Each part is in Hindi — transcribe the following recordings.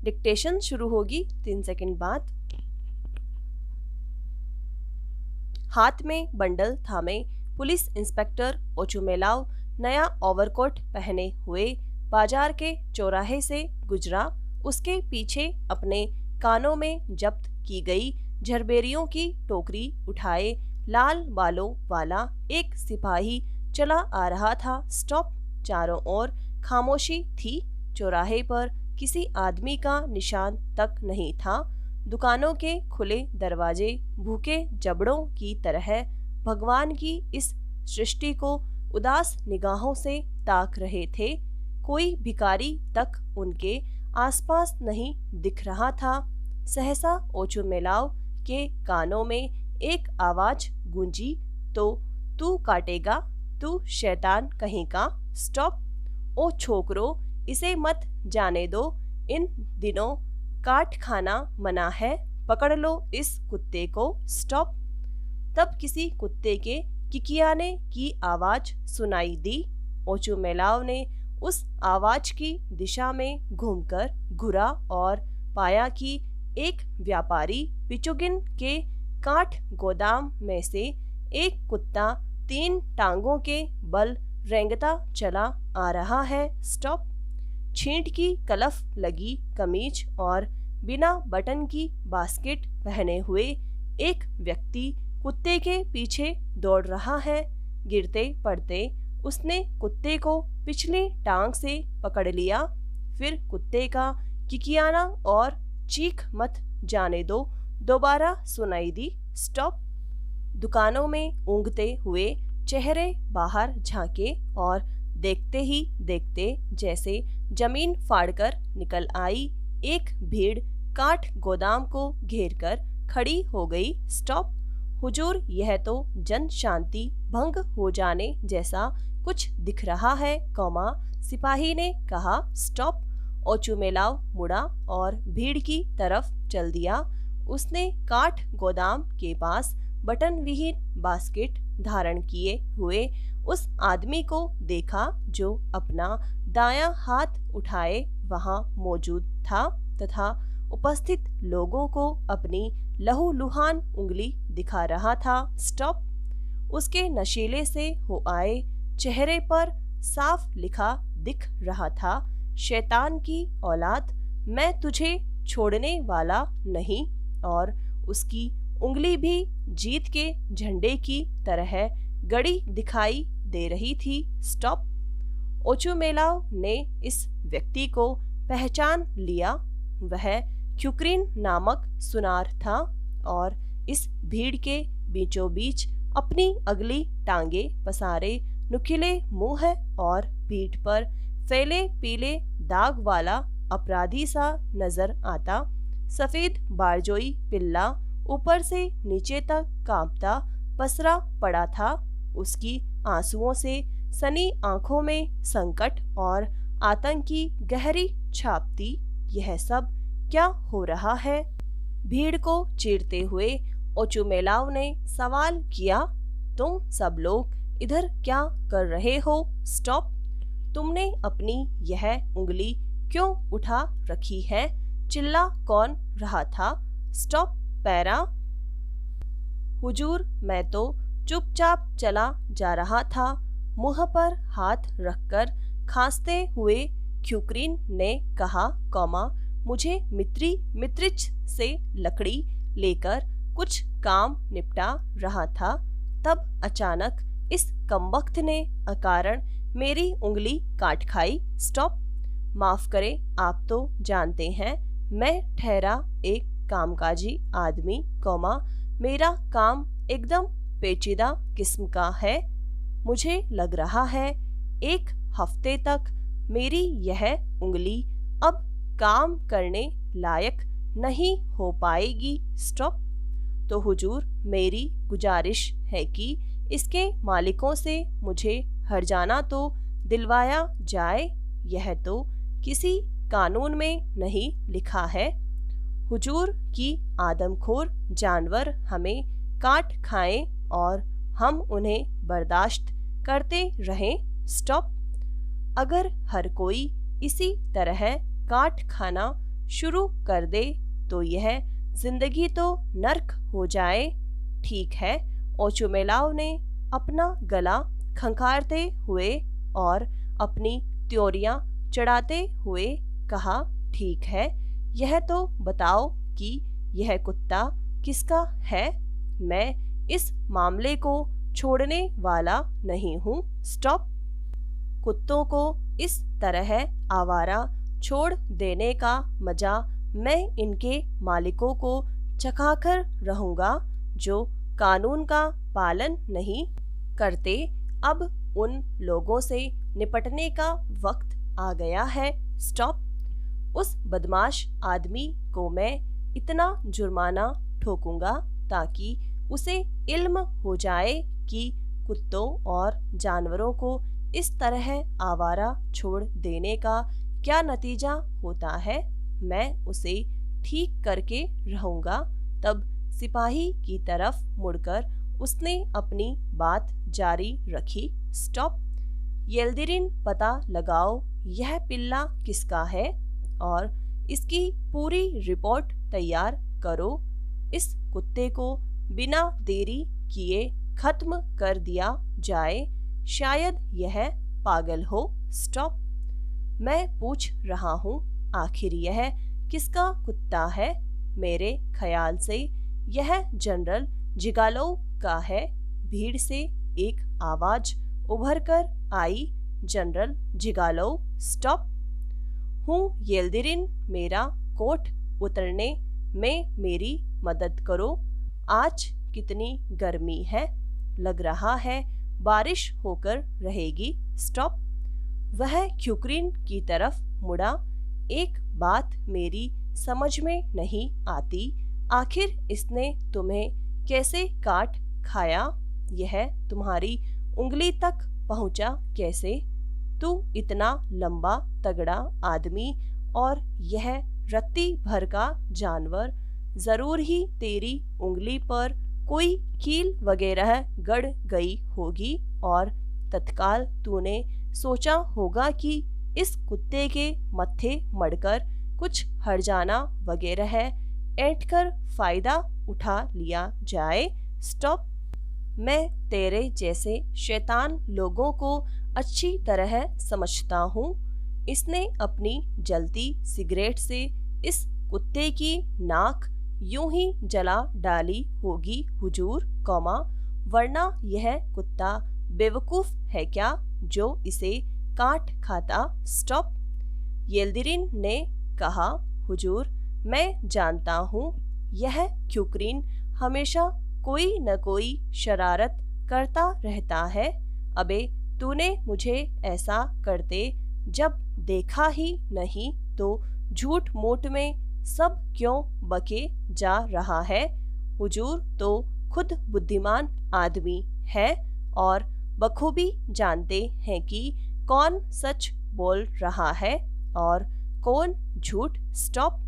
डिक्टेशन शुरू होगी 3 सेकंड बाद। हाथ में बंडल थामे पुलिस इंस्पेक्टर ओचुमेलाव नया ओवरकोट पहने हुए बाजार के चौराहे से गुजरा। उसके पीछे अपने कानों में जब्त की गई झरबेरियों की टोकरी उठाए लाल बालों वाला एक सिपाही चला आ रहा था। स्टॉप। चारों ओर खामोशी थी। चौराहे पर किसी आदमी का निशान तक नहीं था। दुकानों के खुले दरवाजे भूखे जबड़ों की तरह भगवान की इस सृष्टि को उदास निगाहों से ताक रहे थे। कोई भिखारी तक उनके आसपास नहीं दिख रहा था। सहसा ओचुमेलाव के कानों में एक आवाज गूंजी, तो तू काटेगा, तू शैतान कहीं का। स्टॉप। ओ छोकरो, इसे मत जाने दो, इन दिनों काट खाना मना है, पकड़ लो इस कुत्ते को। स्टॉप। तब किसी कुत्ते के किकियाने की आवाज सुनाई दी। ओचुमेलाव ने उस आवाज की दिशा में घूमकर घुरा और पाया कि एक व्यापारी पिचुगिन के काठ गोदाम में से एक कुत्ता 3 टांगों के बल रेंगता चला आ रहा है। स्टॉप। छींट की कलफ लगी कमीज और बिना बटन की बास्केट पहने हुए एक व्यक्ति कुत्ते के पीछे दौड़ रहा है। गिरते पड़ते उसने कुत्ते को पिछली टांग से पकड़ लिया। फिर कुत्ते का किकियाना और चीख मत जाने दो दोबारा सुनाई दी। स्टॉप। दुकानों में ऊँघते हुए चेहरे बाहर झांके और देखते ही देखते जैसे जमीन फाड़कर निकल आई एक भीड़ काठ गोदाम को घेरकर खड़ी हो गई। स्टॉप। हुजूर, यह तो जन शांति भंग हो जाने जैसा कुछ दिख रहा है, कौमा, सिपाही ने कहा। स्टॉप। ओचुमेलाव मुड़ा और भीड़ की तरफ चल दिया। उसने काठ गोदाम के पास बटन विहीन बास्केट धारण किए हुए उस आदमी को देखा जो अपना दायां हाथ उठाए वहां मौजूद था तथा उपस्थित लोगों को अपनी लहूलुहान उंगली दिखा रहा था। स्टॉप। उसके नशीले से हो आए चेहरे पर साफ लिखा दिख रहा था, शैतान की औलाद, मैं तुझे छोड़ने वाला नहीं। और उसकी उंगली भी जीत के झंडे की तरह गड़ी दिखाई दे रही थी। स्टॉप। ओचुमेलाव ने इस व्यक्ति को पहचान लिया। वह क्युक्रिन नामक सुनार था और इस भीड़ के बीचों बीच अपनी अगली टांगे पसारे नुकीले मुंह और पीठ पर फैले पीले दाग वाला अपराधी सा नजर आता। सफेद बारजोई पिल्ला ऊपर से नीचे तक कांपता पसरा पड़ा था। उसकी आंसुओं से सनी आंखों में संकट और आतंक की गहरी छाप थी। यह सब क्या हो रहा है? भीड़ को चीरते हुए ओचुमेलाव ने सवाल किया, तुम सब लोग इधर क्या कर रहे हो? स्टॉप। तुमने अपनी यह उंगली क्यों उठा रखी है? चिल्ला कौन रहा था? स्टॉप। पैरा। हुजूर, मैं तो चुपचाप चला जा रहा था, मुंह पर हाथ रखकर खांसते हुए क्युक्रिन ने कहा, कौमा, मुझे मित्रिच से लकड़ी लेकर कुछ काम निपटा रहा था, तब अचानक इस कमबख्त ने अकारण मेरी उंगली काट खाई। स्टॉप। माफ करें, आप तो जानते हैं मैं ठहरा एक कामकाजी आदमी, कौमा, मेरा काम एकदम पेचीदा किस्म का है। मुझे लग रहा है 1 हफ्ते तक मेरी यह उंगली अब काम करने लायक नहीं हो पाएगी। स्टॉप। तो हुजूर, मेरी गुजारिश है कि इसके मालिकों से मुझे हर्जाना तो दिलवाया जाए। यह तो किसी कानून में नहीं लिखा है। हुजूर की आदमखोर जानवर हमें काट खाएं और हम उन्हें बर्दाश्त करते रहें। स्टॉप। अगर हर कोई इसी तरह काट खाना शुरू कर दे तो यह जिंदगी तो नर्क हो जाए। ठीक है, ओचुमेलाव ने अपना गला खंखारते हुए और अपनी त्योरियां चढ़ाते हुए कहा, ठीक है, यह तो बताओ कि यह कुत्ता किसका है। मैं इस मामले को छोड़ने वाला नहीं हूँ। स्टॉप। कुत्तों को इस तरह आवारा छोड़ देने का मजा मैं इनके मालिकों को चखाकर रहूंगा जो कानून का पालन नहीं करते। अब उन लोगों से निपटने का वक्त आ गया है। स्टॉप। उस बदमाश आदमी को मैं इतना जुर्माना ठोकूंगा ताकि उसे इल्म हो जाए कि कुत्तों और जानवरों को इस तरह आवारा छोड़ देने का क्या नतीजा होता है। मैं उसे ठीक करके रहूंगा। तब सिपाही की तरफ मुड़कर उसने अपनी बात जारी रखी। स्टॉप। येल्दिरिन, पता लगाओ यह पिल्ला किसका है और इसकी पूरी रिपोर्ट तैयार करो। इस कुत्ते को बिना देरी किए खत्म कर दिया जाए। शायद यह पागल हो। स्टॉप। मैं पूछ रहा हूँ, आखिर यह किसका कुत्ता है। मेरे ख्याल से यह जनरल जिगालोव का है। भीड़ से एक आवाज उभर कर आई, जनरल जिगालोव। स्टॉप। हूँ येल्दिरिन, मेरा कोट उतरने में मेरी मदद करो। आज कितनी गर्मी है, लग रहा है बारिश होकर रहेगी। स्टॉप। वह क्यूक्रीन की तरफ मुड़ा। एक बात मेरी समझ में नहीं आती, आखिर इसने तुम्हें कैसे काट खाया। यह तुम्हारी उंगली तक पहुंचा कैसे। तू इतना लंबा तगड़ा आदमी और यह रत्ती भर का जानवर, जरूर ही तेरी उंगली पर कोई कील वगैरह गड़ गई होगी और तत्काल तूने सोचा होगा कि इस कुत्ते के मत्थे मड़कर कुछ हर्जाना वगैरह ऐंठ कर फायदा उठा लिया जाए। स्टॉप। मैं तेरे जैसे शैतान लोगों को अच्छी तरह समझता हूँ। इसने अपनी जलती सिगरेट से इस कुत्ते की नाक यूं ही जला डाली होगी हुजूर, वरना यह कुत्ता बेवकूफ है क्या जो इसे काट खाता। स्टॉप। येल्दिरिन ने कहा, हुजूर, मैं जानता हूँ यह क्यूक्रीन हमेशा कोई न कोई शरारत करता रहता है। अबे तूने मुझे ऐसा करते जब देखा ही नहीं तो झूठ मूठ में सब क्यों बके जा रहा है। हुजूर तो खुद बुद्धिमान आदमी है और बखूबी जानते हैं कि कौन सच बोल रहा है और कौन झूठ। स्टॉप।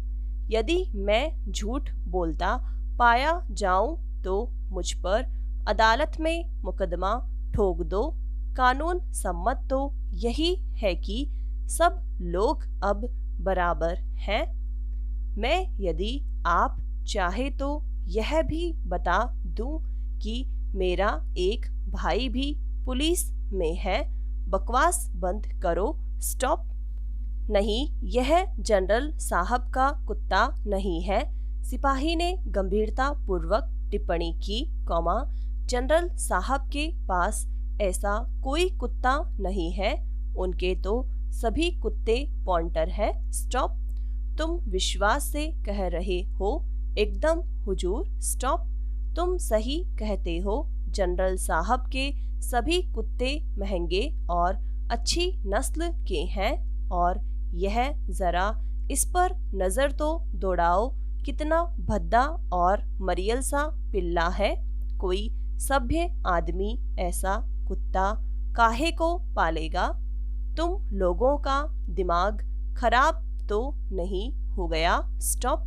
यदि मैं झूठ बोलता पाया जाऊं तो मुझ पर अदालत में मुकदमा ठोक दो। कानून सम्मत तो यही है कि सब लोग अब बराबर हैं। मैं यदि आप चाहे तो यह भी बता दूं कि मेरा एक भाई भी पुलिस में है। बकवास बंद करो। स्टॉप। नहीं, यह जनरल साहब का कुत्ता नहीं है, सिपाही ने गंभीरता पूर्वक टिप्पणी की। जनरल साहब के पास ऐसा कोई कुत्ता नहीं है, उनके तो सभी कुत्ते पॉइंटर है। स्टॉप। तुम विश्वास से कह रहे हो? एकदम हुजूर। स्टॉप। तुम सही कहते हो, जनरल साहब के सभी कुत्ते महंगे और अच्छी नस्ल के हैं। और यह जरा इस पर नजर तो दौड़ाओ, कितना भद्दा और मरियल सा पिल्ला है। कोई सभ्य आदमी ऐसा कुत्ता काहे को पालेगा? तुम लोगों का दिमाग खराब तो नहीं हो गया? स्टॉप।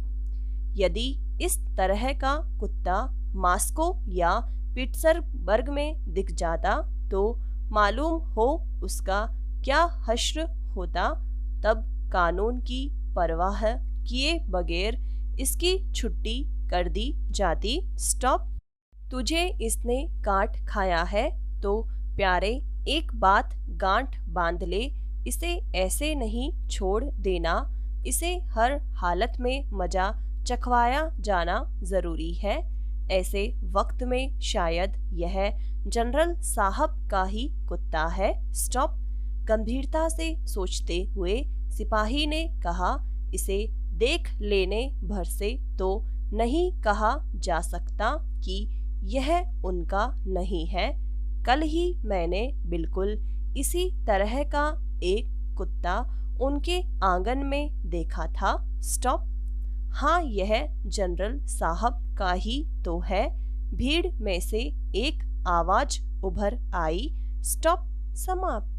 यदि इस तरह का कुत्ता मास्को या पिट्सबर्ग में दिख जाता तो मालूम हो उसका क्या हश्र होता। तब कानून की परवाह किए बगैर इसकी छुट्टी कर दी जाती। स्टॉप। तुझे इसने काट खाया है तो प्यारे एक बात गांठ बांध ले, इसे ऐसे नहीं छोड़ देना, इसे हर हालत में मजा चखवाया जाना जरूरी है। ऐसे वक्त में शायद यह जनरल साहब का ही कुत्ता है। स्टॉप। गंभीरता से सोचते हुए सिपाही ने कहा, इसे देख लेने भर से तो नहीं कहा जा सकता कि यह उनका नहीं है। कल ही मैंने बिल्कुल इसी तरह का एक कुत्ता उनके आंगन में देखा था। स्टॉप। हाँ, यह जनरल साहब का ही तो है। भीड़ में से एक आवाज उभर आई। स्टॉप। समाप्त।